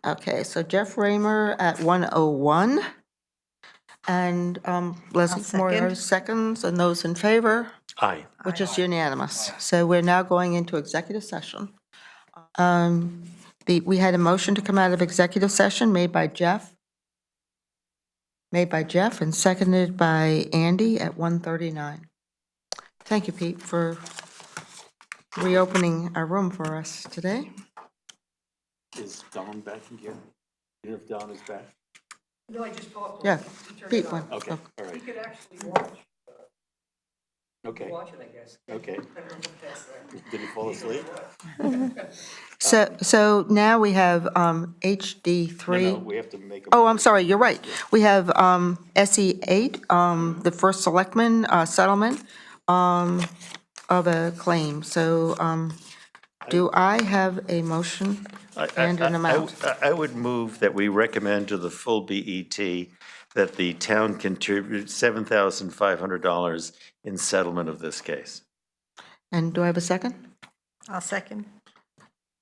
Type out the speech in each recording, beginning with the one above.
Okay, so Jeff Raymer at 101. And Leslie second. Moyer seconds, and those in favor, Aye. which is unanimous. So we're now going into executive session. We had a motion to come out of executive session made by Jeff and seconded by Andy at 1:39. Thank you, Pete, for reopening our room for us today. Is Don back again? You know if Don is back? No, I just talked to Yeah, him. He turned Pete it went. on. Okay, all You right. could actually watch. Okay, Watch it, I guess. okay. Did he fall asleep? So now we have No, HD3. we have to make a. Oh, I'm sorry, you're right. We have SE8, the first selectman settlement of a claim. So do I have a motion and an amount? I would move that we recommend to the full BET that the town contribute $7,500 in settlement of this case. And do I have a second? I'll second.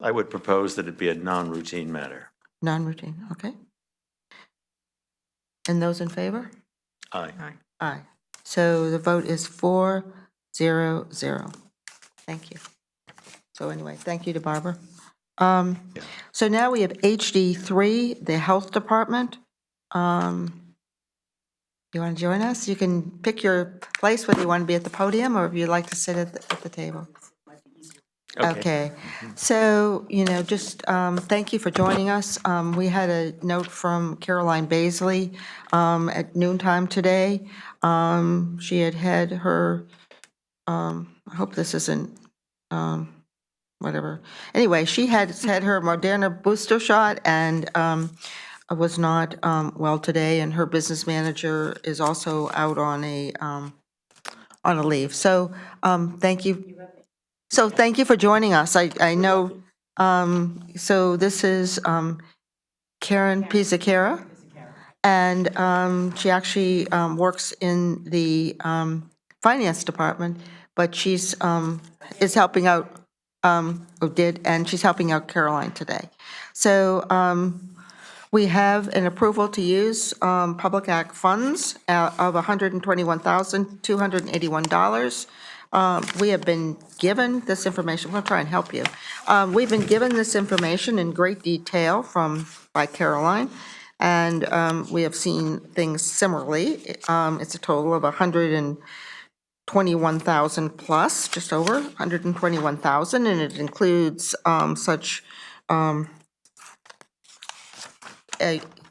I would propose that it be a non-routine matter. Non-routine, okay. And those in favor? Aye. Aye. So the vote is 4-0-0. Thank you. So anyway, thank you to Barbara. So now we have HD3, the Health Department. You want to join us? You can pick your place, whether you want to be at the podium or if you'd like to sit at the table. Okay. So, just thank you for joining us. We had a note from Caroline Baisley at noontime today. She had her, I hope this isn't, whatever. Anyway, she had her Moderna booster shot and was not well today, and her business manager is also out on a leave. So, thank you. So thank you for joining us. I know, so this is Karen Pizzicara, and she actually works in the finance department, but she's is helping out, and she's helping out Caroline today. So we have an approval to use Public Act funds of $121,281. We have been given this information, I'm going to try and help you. We've been given this information in great detail by Caroline, and we have seen things similarly. It's a total of 121,000 plus, just over 121,000, and it includes such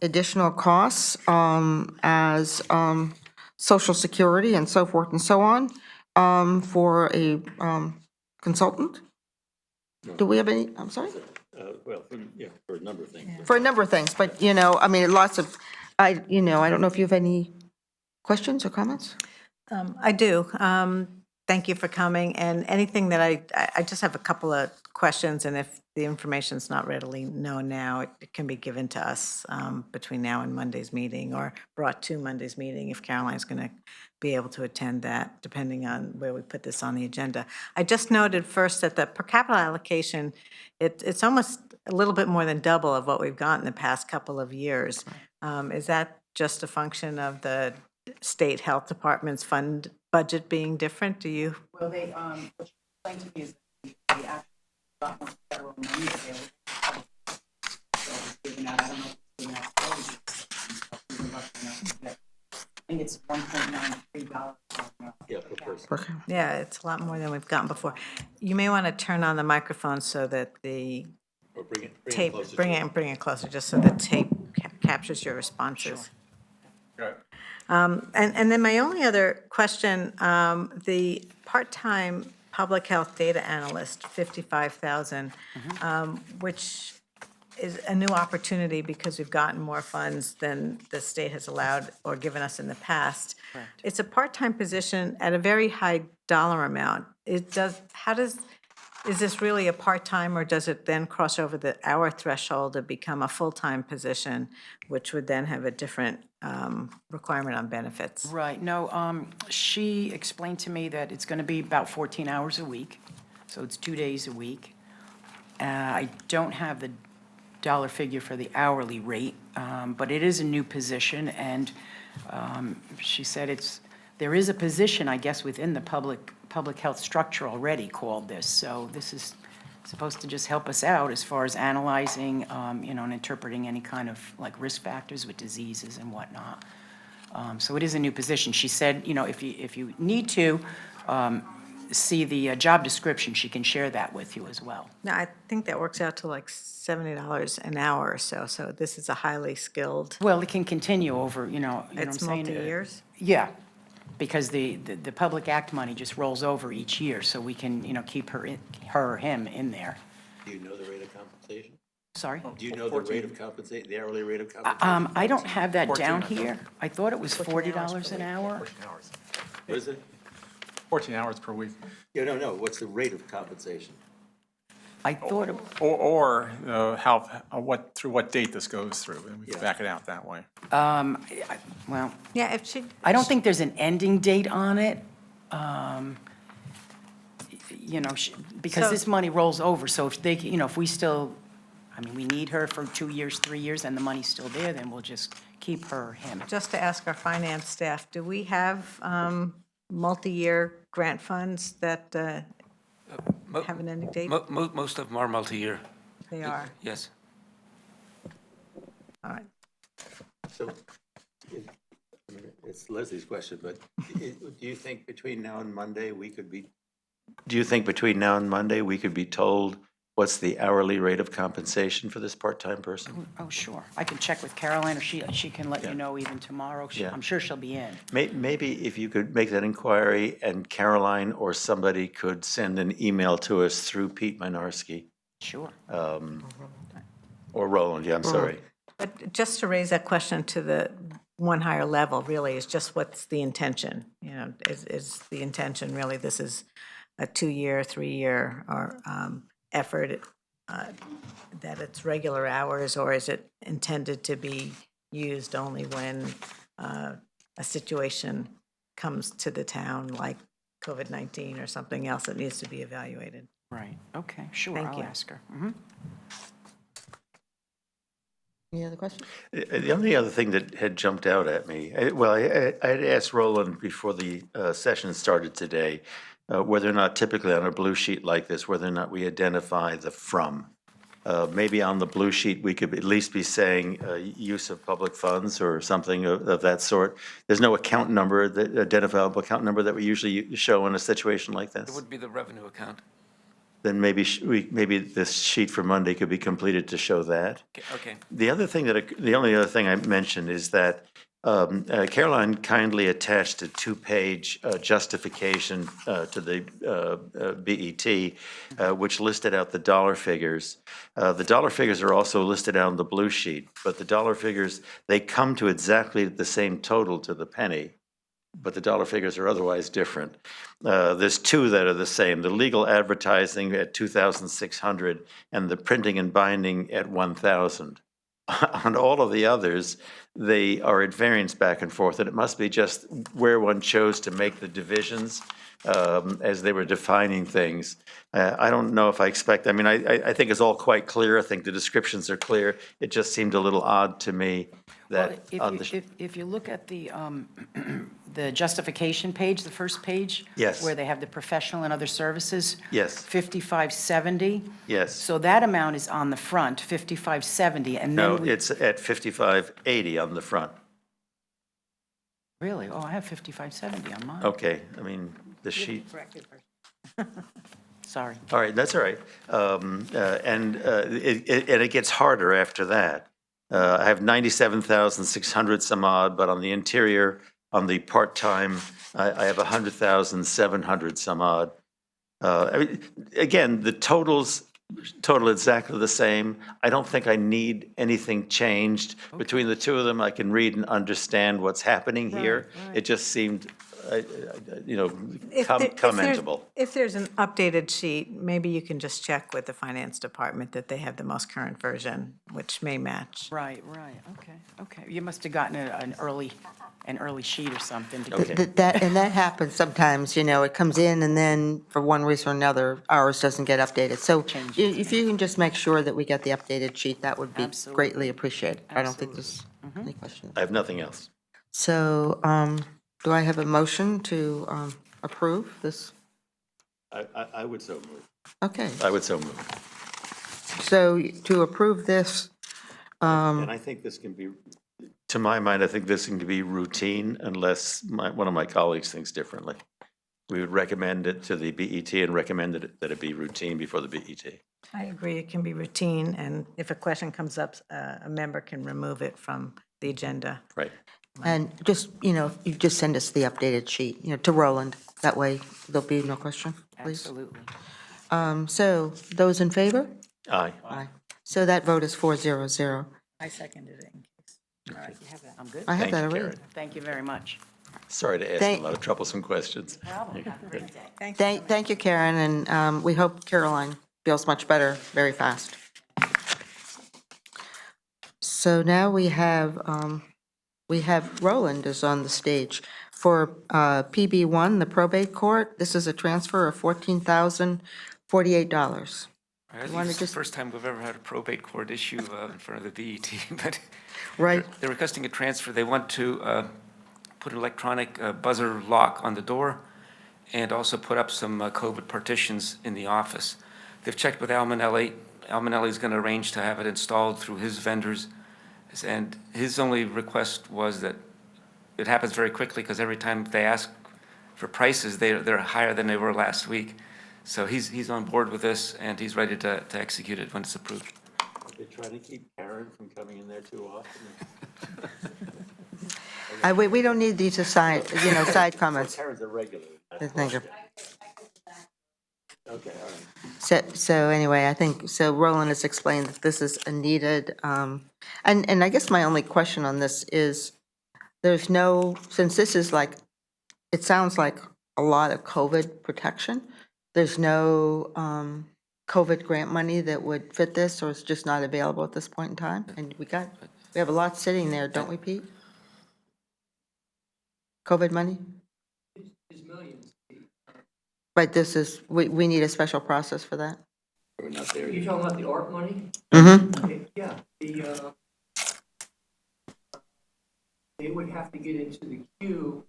additional costs as Social Security and so forth and so on for a consultant. Do we have any, I'm sorry? Well, yeah, for a number of things. For a number of things, but, lots of, I don't know if you have any questions or comments? I do. Thank you for coming, and anything that I just have a couple of questions, and if the information's not readily known now, it can be given to us between now and Monday's meeting, or brought to Monday's meeting if Caroline's going to be able to attend that, depending on where we put this on the agenda. I just noted first that the per capita allocation, it's almost a little bit more than double of what we've got in the past couple of years. Is that just a function of the state health department's fund budget being different? Do you? Well, what you explained to me is that the actual got more federal money available. So it's given out, I don't know if it's given out I think it's $1.93. Yeah, per person. Yeah, it's a lot more than we've gotten before. You may want to turn on the microphone so that the Or bring tape, it closer. bring it closer, just so the tape captures your responses. Sure. And then my only other question, the part-time public health data analyst, 55,000, which is a new opportunity because we've gotten more funds than the state has allowed or given us in the past. It's a part-time position at a very high dollar amount. Is this really a part-time, or does it then cross over the hour threshold to become a full-time position, which would then have a different requirement on benefits? Right, no, she explained to me that it's going to be about 14 hours a week, so it's 2 days a week. I don't have the dollar figure for the hourly rate, but it is a new position, and she said there is a position, I guess, within the public health structure already called this, so this is supposed to just help us out as far as analyzing, and interpreting any kind of like risk factors with diseases and whatnot. So it is a new position. She said, if you need to see the job description, she can share that with you as well. Now, I think that works out to like $70 an hour or so, so this is a highly skilled, Well, it can continue over, you know what I'm it's saying? multi-years? Yeah, because the Public Act money just rolls over each year, so we can, keep her or him in there. Do you know the rate of compensation? Sorry? Do you know the rate of compensation, the hourly rate of compensation? I don't have that 14, down I think. here. I thought it was $40 an hour. 14 hours. What is it? 14 hours per week. Yeah, no, what's the rate of compensation? I thought, Or through what date this goes through, and we can Yeah. back it out that way. well, Yeah, if she, I don't think there's an ending date on it. Because So- this money rolls over, so if they, if we still, we need her for 2 years, 3 years, and the money's still there, then we'll just keep her, him. just to ask our finance staff, do we have multi-year grant funds that have an ending date? Most of them are multi-year, They are, yes. all right. So, it's Leslie's question, but do you think between now and Monday, we could be? Do you think between now and Monday, we could be told what's the hourly rate of compensation for this part-time person? Oh, sure. I can check with Caroline, or she can let you Yeah. know even tomorrow. Yeah. I'm sure she'll be in. Maybe if you could make that inquiry and Caroline or somebody could send an email to us through Pete Minarski, Sure. or Roland, yeah, I'm sorry. But just to raise that question to the one higher level, really, is just what's the intention? Is the intention really this is a 2-year, 3-year, or effort, that it's regular hours, or is it intended to be used only when a situation comes to the town, like COVID-19 or something else that needs to be evaluated? Right, okay, sure, Thank I'll you. ask her. Mhm. Any other questions? The only other thing that had jumped out at me, I had asked Roland before the session started today, whether or not typically on a blue sheet like this, whether or not we identify the from. Maybe on the blue sheet, we could at least be saying use of public funds or something of that sort. There's no account number, identifiable account number that we usually show in a situation like It this. would be the revenue account. Then maybe maybe this sheet for Monday could be completed to show that. Okay. The only other thing I mentioned is that Caroline kindly attached a 2-page justification to the BET, which listed out the dollar figures. The dollar figures are also listed out on the blue sheet, but the dollar figures, they come to exactly the same total to the penny, but the dollar figures are otherwise different. There's 2 that are the same, the legal advertising at $2,600 and the printing and binding at $1,000. On all of the others, they are at variance back and forth, and it must be just where one chose to make the divisions as they were defining things. I don't know if I think it's all quite clear. I think the descriptions are clear. It just seemed a little odd to me that on the. If you look at the the justification page, the first page. Yes. Where they have the professional and other services. Yes. 5570. Yes. So that amount is on the front, 5570, and No, then we. it's at 5580 on the front. Really? Oh, I have 5570 on mine. Okay, the sheet. Sorry. All right, that's all right. And it gets harder after that. I have 97,600 some odd, but on the interior, on the part-time, I have 100,700 some odd. Again, the total exactly the same. I don't think I need anything changed. Between the two of them, I can read and understand what's happening here. It just seemed, commentable. If there's an updated sheet, maybe you can just check with the finance department that they have the most current version, which may match. Right, okay. You must have gotten an early an early sheet or something to Okay. That happens sometimes, it comes in and then for one reason or another, ours doesn't get updated. So if you can just make sure that we get the updated sheet, that would be Absolutely. greatly appreciated. I don't think there's any question. I have nothing else. So do I have a motion to approve this? I would so move. Okay, I would so move. so to approve this, And I think this can be, to my mind, I think this can be routine unless one of my colleagues thinks differently. We would recommend it to the BET and recommend that it be routine before the BET. I agree, it can be routine, and if a question comes up, a member can remove it from the agenda. Right. and just, you just send us the updated sheet, to Roland. That way, there'll be no question, please. Absolutely. So, those in favor? Aye. Aye. So that vote is 400. I seconded it in case. All right, you have that. I'm good. I have Thank that you, already. Karen. Thank you very much. Sorry to ask Thank- you a lot of troublesome questions. Thank you, Karen, and we hope Caroline feels much better very fast. So now we have Roland is on the stage for PB1, the probate court. This is a transfer of $14,048. I think wanna it's the just- first time we've ever had a probate court issue in front of the BET, but Right. they're requesting a transfer. They want to put an electronic buzzer lock on the door and also put up some COVID partitions in the office. They've checked with Al Manelli. Al Manelli's going to arrange to have it installed through his vendors. And his only request was that it happens very quickly because every time they ask for prices, they're higher than they were last week. So he's on board with this and he's ready to execute it when it's approved. They try to keep Karen from coming in there too often. We don't need these aside, side comments. Karen's a regular. Thank you. Okay, all right. So anyway, I think, so Roland has explained that this is a needed, and I guess my only question on this is, there's no, since this is like, it sounds like a lot of COVID protection, there's no COVID grant money that would fit this, or it's just not available at this point in time? And we have a lot sitting there, don't we, Pete? COVID money? There's millions. But this is, we need a special process for that? We're not there You're yet. talking about the ARP money? Mm-hmm. Okay, yeah, they would have to get into the queue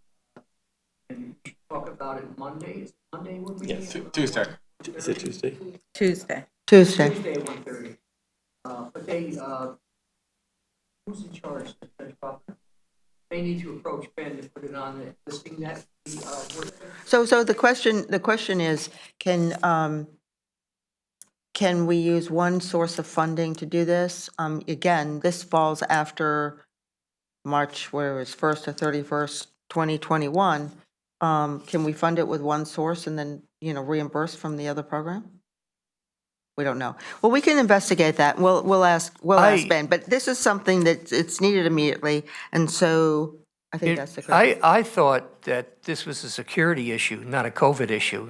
and talk about it Monday. Is Monday would be? Yes. Tuesday. Is it Tuesday? Tuesday. Tuesday. Tuesday at 1:30. But they, who's in charge? Judge Butler? They need to approach Ben to put it on the listing that So the question is, can we use one source of funding to do this? Again, this falls after March, where it was 1st or 31st, 2021. Can we fund it with one source and then, reimburse from the other program? We don't know. Well, we can investigate that. We'll ask Ben, but this is something that it's needed immediately, and so I think that's the correct. I thought that this was a security issue, not a COVID issue.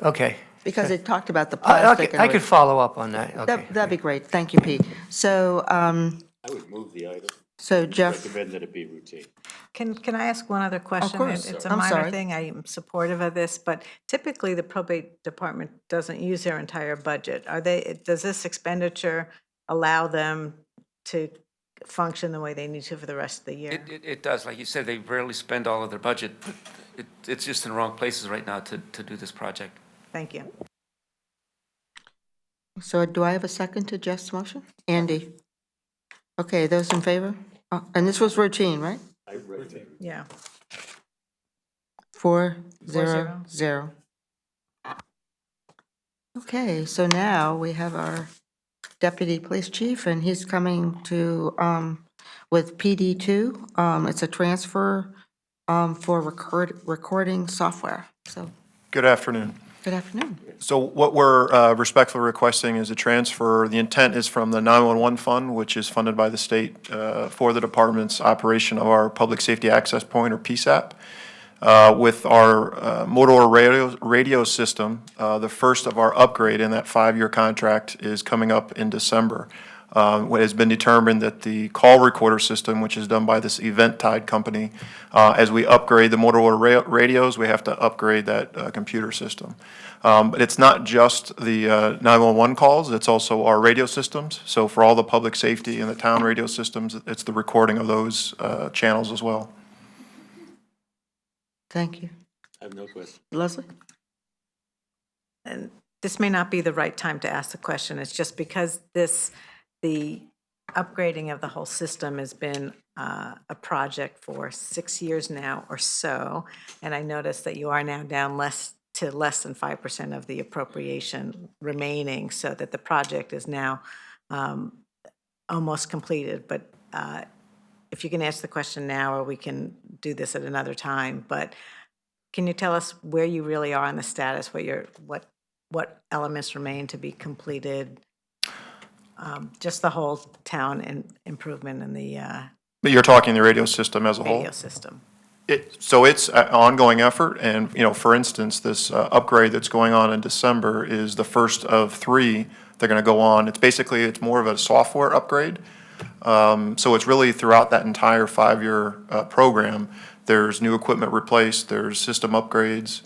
Okay. Because it talked about the plastic. I could follow up on that, okay. That'd be great. Thank you, Pete. So, I would move the item. so Jeff, Recommend that it be routine. Can I ask one other question? course. It's a I'm minor sorry. thing, I'm supportive of this, but typically the probate department doesn't use their entire budget. Does this expenditure allow them to function the way they need to for the rest of the year? It does. Like you said, they rarely spend all of their budget, but it's just in the wrong places right now to do this project. Thank you. so do I have a second to Jeff's motion? Andy? Okay, those in favor? And this was routine, right? I recommend. Yeah. 400. Okay, so now we have our deputy police chief, and he's coming to, with PD2. It's a transfer for recording software. So, Good afternoon. good afternoon. So what we're respectfully requesting is a transfer. The intent is from the 911 fund, which is funded by the state for the department's operation of our Public Safety Access Point, or PSAP. With our Motorola radio system, the first of our upgrade in that 5-year contract is coming up in December. It has been determined that the call recorder system, which is done by this Event-Tide company, as we upgrade the Motorola radios, we have to upgrade that computer system. But it's not just the 911 calls, it's also our radio systems. So for all the public safety and the town radio systems, it's the recording of those channels as well. Thank you. I have no question. Leslie? And this may not be the right time to ask the question. It's just because the upgrading of the whole system has been a project for 6 years now or so. And I noticed that you are now down to less than 5% of the appropriation remaining, so that the project is now almost completed. But if you can answer the question now, or we can do this at another time, but can you tell us where you really are on the status, what elements remain to be completed? Just the whole town and improvement in the But you're talking the radio system as a whole? radio system. So it's an ongoing effort, and, for instance, this upgrade that's going on in December is the first of 3 they're going to go on. It's more of a software upgrade. So it's really throughout that entire 5-year program. There's new equipment replaced, there's system upgrades.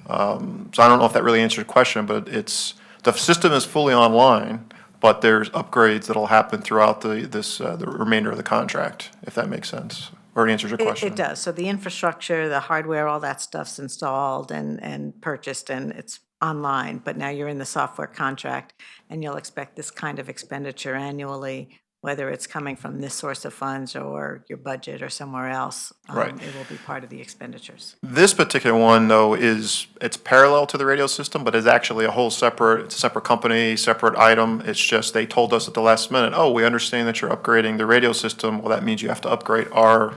So I don't know if that really answers your question, but the system is fully online, but there's upgrades that'll happen throughout the remainder of the contract, if that makes sense, or it answers your question. It does. So the infrastructure, the hardware, all that stuff's installed and purchased, and it's online. But now you're in the software contract, and you'll expect this kind of expenditure annually, whether it's coming from this source of funds or your budget or somewhere else. Right. It will be part of the expenditures. This particular one, though, it's parallel to the radio system, but it's actually it's a separate company, separate item. It's just they told us at the last minute, oh, we understand that you're upgrading the radio system. Well, that means you have to upgrade our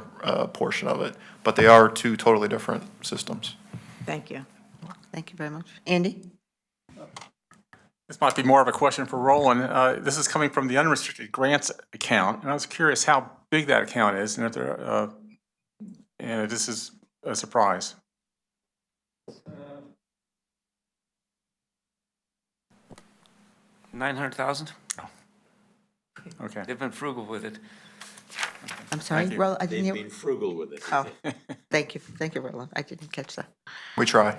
portion of it. But they are 2 totally different systems. Thank you. Thank you very much. Andy? This might be more of a question for Roland. This is coming from the unrestricted grants account, and I was curious how big that account is, and if there, and this is a surprise. $900,000? Okay. They've been frugal with it. I'm sorry, Thank you. Roland, I didn't They've hear. been frugal with it. Oh, thank you, Roland. I didn't catch that. We try.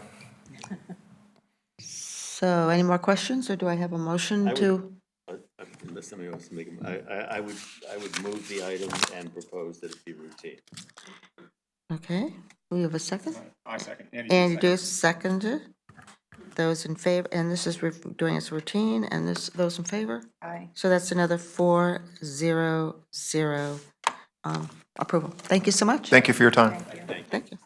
So any more questions, or do I have a motion I would- to? Unless somebody wants to make them, I would move the item and propose that it be routine. Okay, we have a second? I second. Andy Duce seconded. Those in favor, and this is doing as routine, and those in favor? Aye. So that's another 4-0-0 approval. Thank you so much. Thank you for your time. Thank you.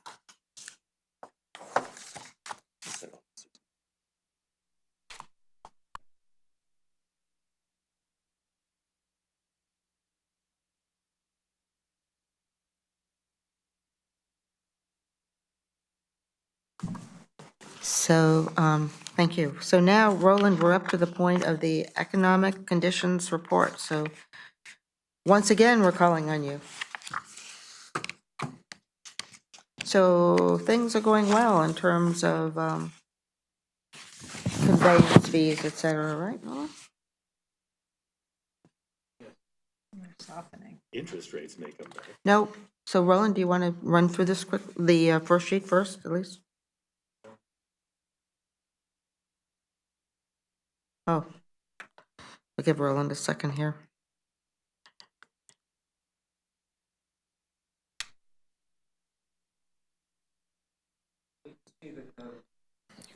So, thank you. So now, Roland, we're up to the point of the economic conditions report. So once again, we're calling on you. So things are going well in terms of conveyance fees, et cetera, right, Roland? Softening. Interest rates may come back. No. So Roland, do you want to run through this quick, the first sheet first, at least? Oh, we'll give Roland a second here.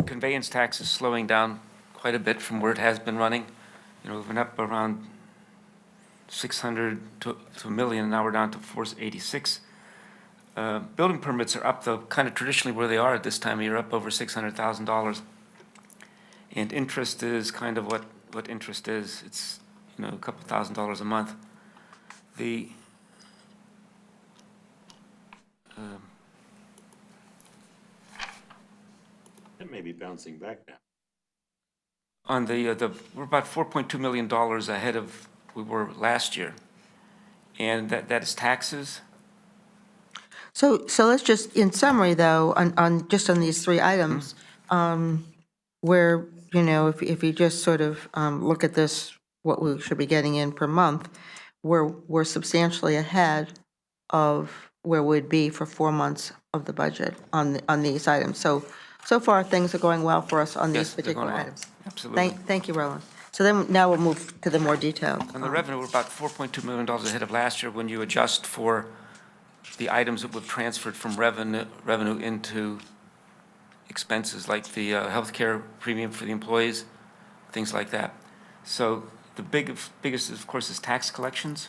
Conveyance tax is slowing down quite a bit from where it has been running. We've been up around 600 to a million, now we're down to 486. Building permits are up, though, kind of traditionally where they are at this time of year, up over $600,000. And interest is kind of what interest is. It's, a couple $1,000s a month. The It may be bouncing back now. on we're about $4.2 million ahead of we were last year. And that is taxes. So let's just, in summary, though, on just on these 3 items, where, if you just sort of look at this what we should be getting in per month, we're substantially ahead of where we'd be for 4 months of the budget on these items. So far, things are going well for us on these Yes, they're going particular well. items. Absolutely. Thank you, Roland. So then, now we'll move to the more detailed. On the revenue, we're about $4.2 million ahead of last year when you adjust for the items that we've transferred from revenue into expenses, like the healthcare premium for the employees, things like that. So the biggest, of course, is tax collections.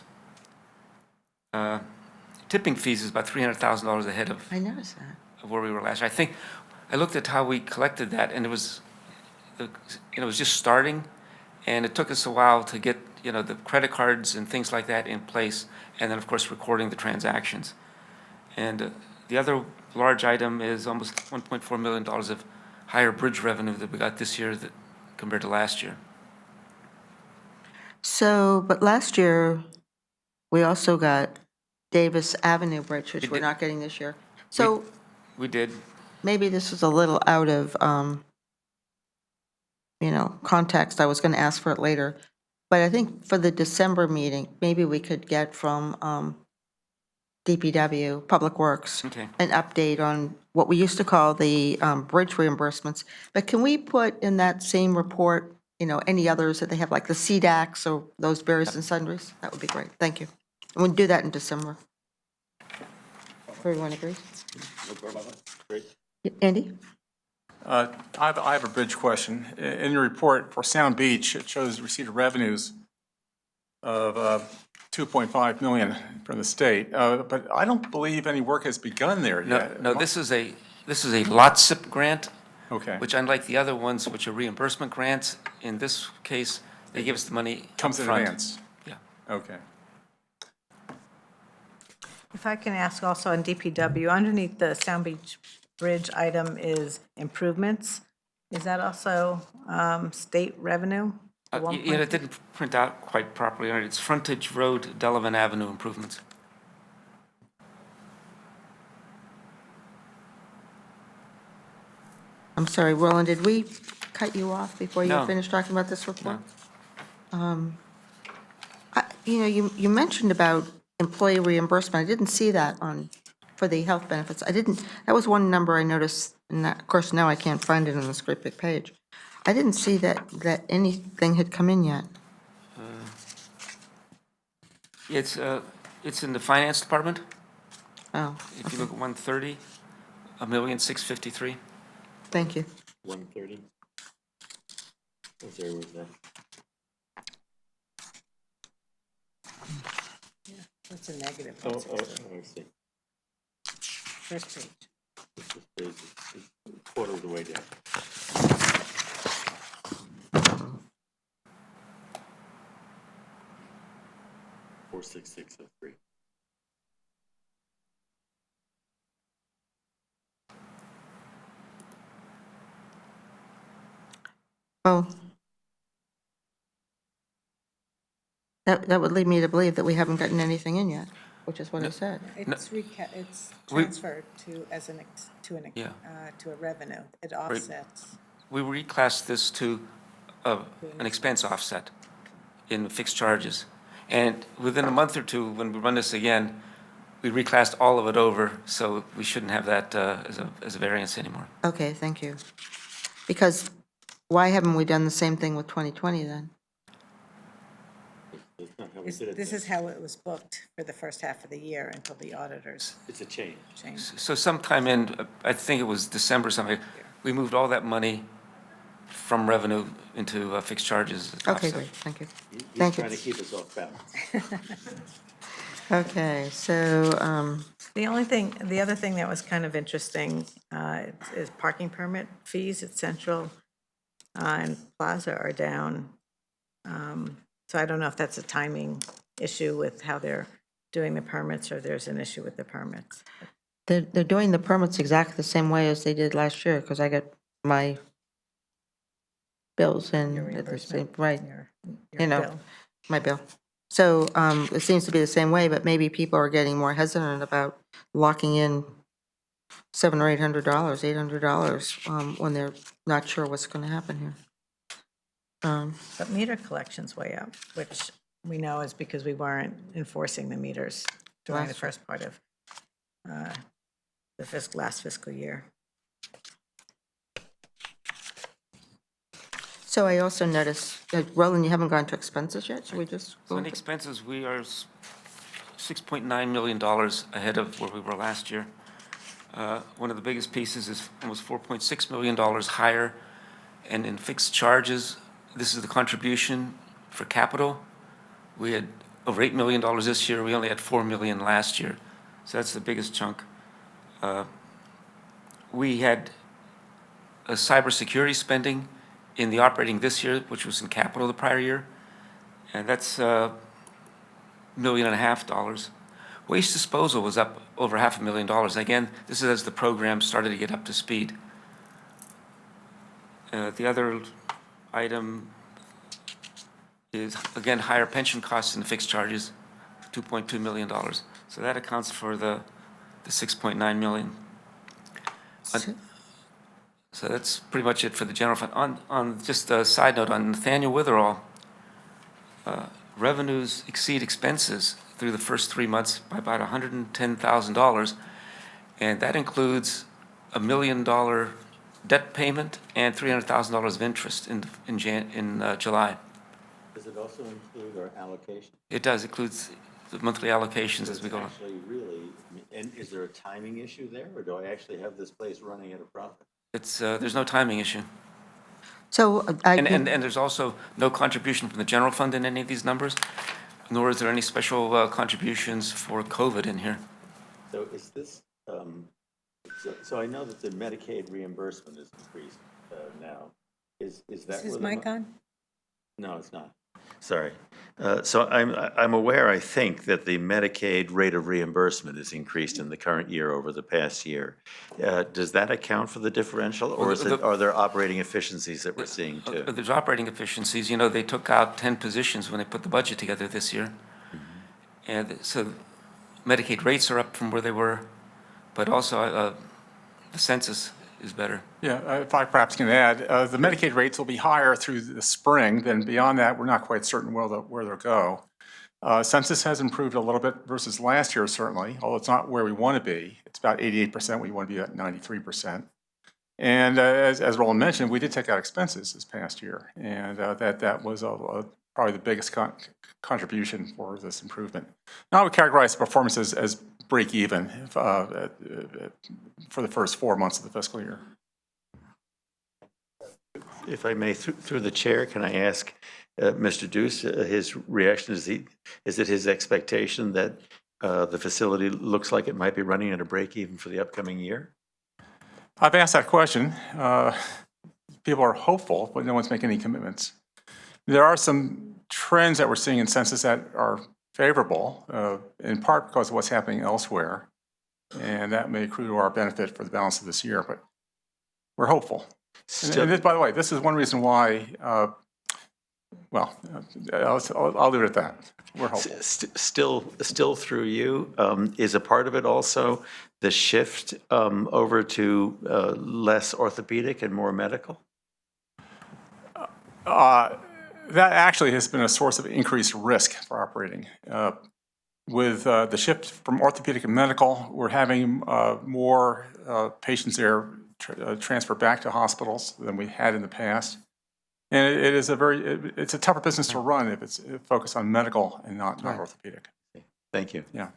Tipping fees is about $300,000 ahead of I noticed that. where we were last year. I think, I looked at how we collected that, and it was just starting, and it took us a while to get, the credit cards and things like that in place, and then, of course, recording the transactions. And the other large item is almost $1.4 million of higher bridge revenue that we got this year compared to last year. So, but last year, we also got Davis Avenue Bridge, which We we're did. not getting this year. So We did. maybe this is a little out of, context. I was going to ask for it later. But I think for the December meeting, maybe we could get from DPW, Public Works, Okay. an update on what we used to call the bridge reimbursements. But can we put in that same report, any others that they have, like the CDAX or those various and sundries? That would be great. Thank you. And we'll do that in December. Everyone agrees? No problem. Great. Andy? I have a bridge question. In your report for Sound Beach, it shows receipt of revenues of $2.5 million from the state, but I don't believe any work has begun there yet. No, this is a lot SIP grant, Okay. which unlike the other ones, which are reimbursement grants, in this case, they give us the money Comes in upfront. advance. Yeah. Okay. If I can ask also on DPW, underneath the Sound Beach Bridge item is improvements. Is that also state revenue? The It didn't print out quite properly. It's Frontage Road, Delavan Avenue improvements. I'm sorry, Roland, did we cut you off before you No. finished talking about this report? No. You mentioned about employee reimbursement. I didn't see that for the health benefits. That was one number I noticed, and of course, now I can't find it on this great big page. I didn't see that anything had come in yet. It's in the finance department. Oh, If you look at 130, $1,653,000. thank you. 130. Oh, sorry, where's that? It's a negative. Oh, I see. First page. It's just crazy. It's quarter of the way down. $46603. Oh. That would lead me to believe that we haven't gotten anything in yet, which is what I said. It's We- transferred to Yeah. to a revenue. It offsets. We reclassed this to an expense offset in fixed charges. And within a month or two, when we run this again, we reclassed all of it over, so we shouldn't have that as a variance anymore. Okay, thank you. Because why haven't we done the same thing with 2020 then? That's not how we did it. This is how it was booked for the first half of the year until the auditors It's a change. changed. So sometime in, I think it was December something, we moved all that money from revenue into fixed charges. Okay, offset. great, thank you. He's Thank you. trying to keep us off balance. Okay, so, The other thing that was kind of interesting is parking permit fees at Central and Plaza are down. So I don't know if that's a timing issue with how they're doing the permits or there's an issue with the permits. they're doing the permits exactly the same way as they did last year, because I got my bills in Your at the same, reimbursement, right, your bill. my bill. So it seems to be the same way, but maybe people are getting more hesitant about locking in $700 or $800, $800, when they're not sure what's going to happen here. But meter collection's way up, which we know is because we weren't enforcing the meters during the first part of the last fiscal year. So I also noticed, Roland, you haven't gone to expenses yet, should we just So go? in expenses, we are $6.9 million ahead of where we were last year. One of the biggest pieces is almost $4.6 million higher. And in fixed charges, this is the contribution for capital. We had over $8 million this year. We only had $4 million last year. So that's the biggest chunk. We had a cybersecurity spending in the operating this year, which was in capital the prior year. And that's $1.5 million. Waste disposal was up over $500,000. Again, this is as the program started to get up to speed. The other item is, again, higher pension costs and fixed charges, $2.2 million. So that accounts for the 6.9 million. So that's pretty much it for the general fund. On just a side note, on Nathaniel Witherall, revenues exceed expenses through the first 3 months by about $110,000, and that includes $1 million debt payment and $300,000 of interest in July. Does it also include our allocation? It does, includes the monthly allocations So as we it's go on. actually really, and is there a timing issue there, or do I actually have this place running at a profit? It's, there's no timing issue. So And there's also no contribution from the general fund in any of these numbers, nor is there any special contributions for COVID in here. So is this, so I know that the Medicaid reimbursement is increased now. Is that Is where his the mic on? No, it's not. Sorry. So I'm aware, I think, that the Medicaid rate of reimbursement is increased in the current year over the past year. Does that account for the differential, or are there operating efficiencies that we're seeing too? There's operating efficiencies. You know, they took out 10 positions when they put the budget together this year. And so Medicaid rates are up from where they were, but also the census is better. Yeah, if I perhaps can add, the Medicaid rates will be higher through the spring, then beyond that, we're not quite certain where they'll go. Census has improved a little bit versus last year, certainly, although it's not where we want to be. It's about 88%, we want to be at 93%. And as Roland mentioned, we did take out expenses this past year, and that was probably the biggest contribution for this improvement. Now I would characterize the performance as break even for the first 4 months of the fiscal year. If I may, through the chair, can I ask Mr. Deuce his reaction? Is it his expectation that the facility looks like it might be running at a break even for the upcoming year? I've asked that question. People are hopeful, but no one's making any commitments. There are some trends that we're seeing in census that are favorable, in part because of what's happening elsewhere, and that may accrue to our benefit for the balance of this year, but we're hopeful. And this, by the way, this is one reason why, well, I'll leave it at that. We're hopeful. Still through you, is a part of it also the shift over to less orthopedic and more medical? That actually has been a source of increased risk for operating. With the shift from orthopedic and medical, we're having more patients there transfer back to hospitals than we had in the past. And it is it's a tougher business to run if it's focused on medical and not orthopedic. Thank you. Yeah.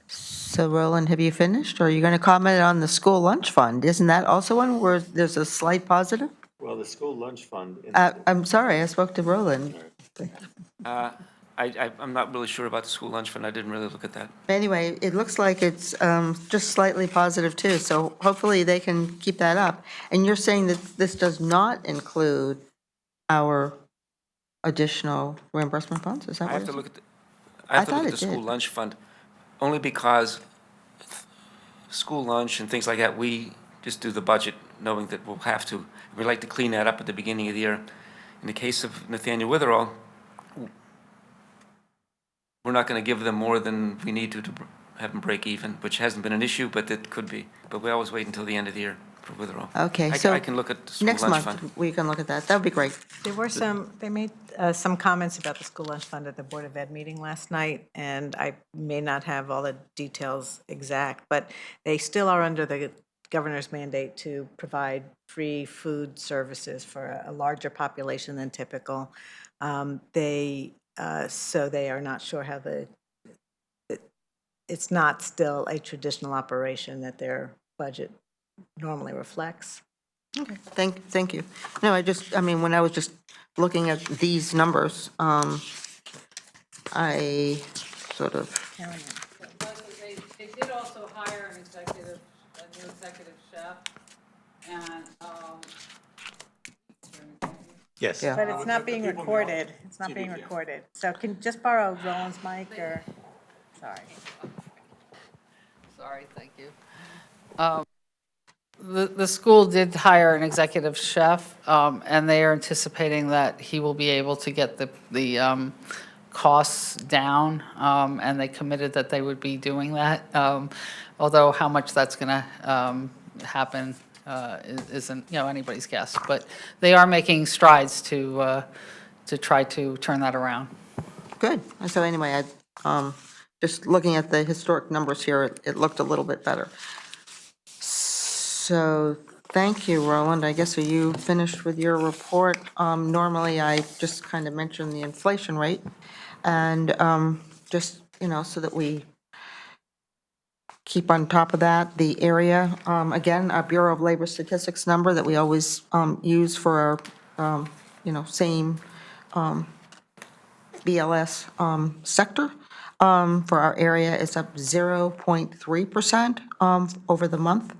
So Roland, have you finished, or are you going to comment on the school lunch fund? Isn't that also one where there's a slight positive? Well, the school lunch fund. I'm sorry, I spoke to Roland. I'm not really sure about the school lunch fund. I didn't really look at that. Anyway, it looks like it's just slightly positive too, so hopefully they can keep that up. And you're saying that this does not include our additional reimbursement funds, is that I what have you're to saying? look at I have to thought look at it the school did. lunch fund, only because school lunch and things like that, we just do the budget knowing that we'll have to. We like to clean that up at the beginning of the year. In the case of Nathaniel Witherall, we're not going to give them more than we need to have them break even, which hasn't been an issue, but it could be. But we always wait until the end of the year. for withdrawal. Okay, I so I can look at the school next lunch month, fund. we can look at that. That would be great. There were they made some comments about the school lunch fund at the Board of Ed meeting last night, and I may not have all the details exact, but they still are under the governor's mandate to provide free food services for a larger population than typical. So they are not sure how it's not still a traditional operation that their budget normally reflects. Okay, thank you. No, I mean, when I was just looking at these numbers, I sort of, They did also hire a new executive chef, and, Yes. yeah. But it's not being recorded. It's not being recorded. So can just borrow Roland's mic or, sorry. Sorry, thank you. The school did hire an executive chef, and they are anticipating that he will be able to get the costs down, and they committed that they would be doing that. Although how much that's going to happen isn't, anybody's guess. But they are making strides to try to turn that around. Good. So anyway, just looking at the historic numbers here, it looked a little bit better. So, thank you, Roland. I guess are you finished with your report? Normally, I just kind of mention the inflation rate, and just, so that we keep on top of that. The area, again, our Bureau of Labor Statistics number that we always use for our, same BLS sector for our area is up 0.3% over the month,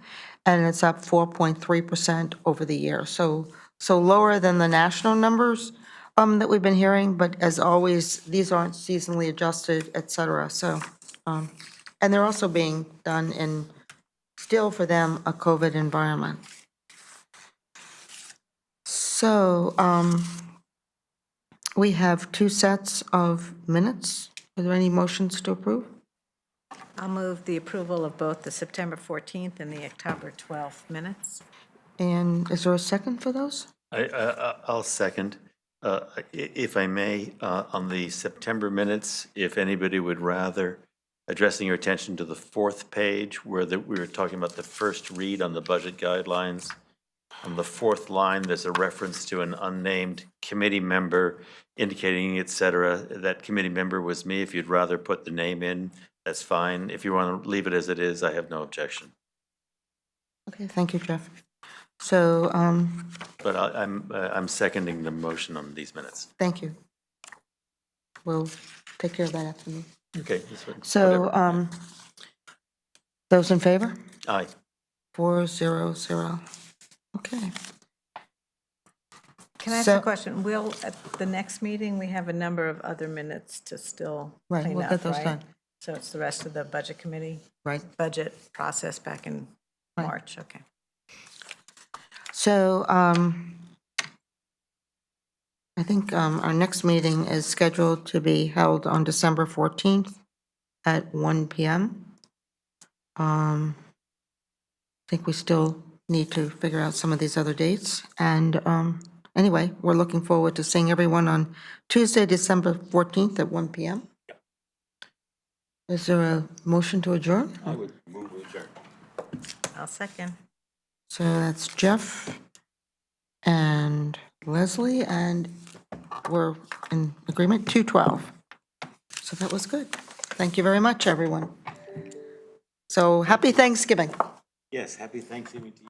and it's up 4.3% over the year. So lower than the national numbers that we've been hearing, but as always, these aren't seasonally adjusted, et cetera. So, and they're also being done in, still for them, a COVID environment. So, we have 2 sets of minutes. Are there any motions to approve? I'll move the approval of both the September 14th and the October 12th minutes. And is there a second for those? I'll second. If I may, on the September minutes, if anybody would rather, addressing your attention to the 4th page where we were talking about the first read on the budget guidelines. On the 4th line, there's a reference to an unnamed committee member indicating, et cetera, that committee member was me. If you'd rather put the name in, that's fine. If you want to leave it as it is, I have no objection. Okay, thank you, Jeff. So, But I'm seconding the motion on these minutes. thank you. We'll take care of that after me. Okay. This one, So, whatever. those in favor? Aye. 400. Okay. Can I ask So- a question? Will, at the next meeting, we have a number of other minutes to still Right, clean we'll up, get those right? done. So it's the rest of the budget committee, Right. budget process back in Right. March, okay. So, I think our next meeting is scheduled to be held on December 14th at 1 PM. I think we still need to figure out some of these other dates. And anyway, we're looking forward to seeing everyone on Tuesday, December 14th at 1 PM. Is there a motion to adjourn? I would move we adjourn. I'll second. So that's Jeff and Leslie, and we're in agreement, 212. So that was good. Thank you very much, everyone. So happy Thanksgiving. Yes, happy Thanksgiving to you.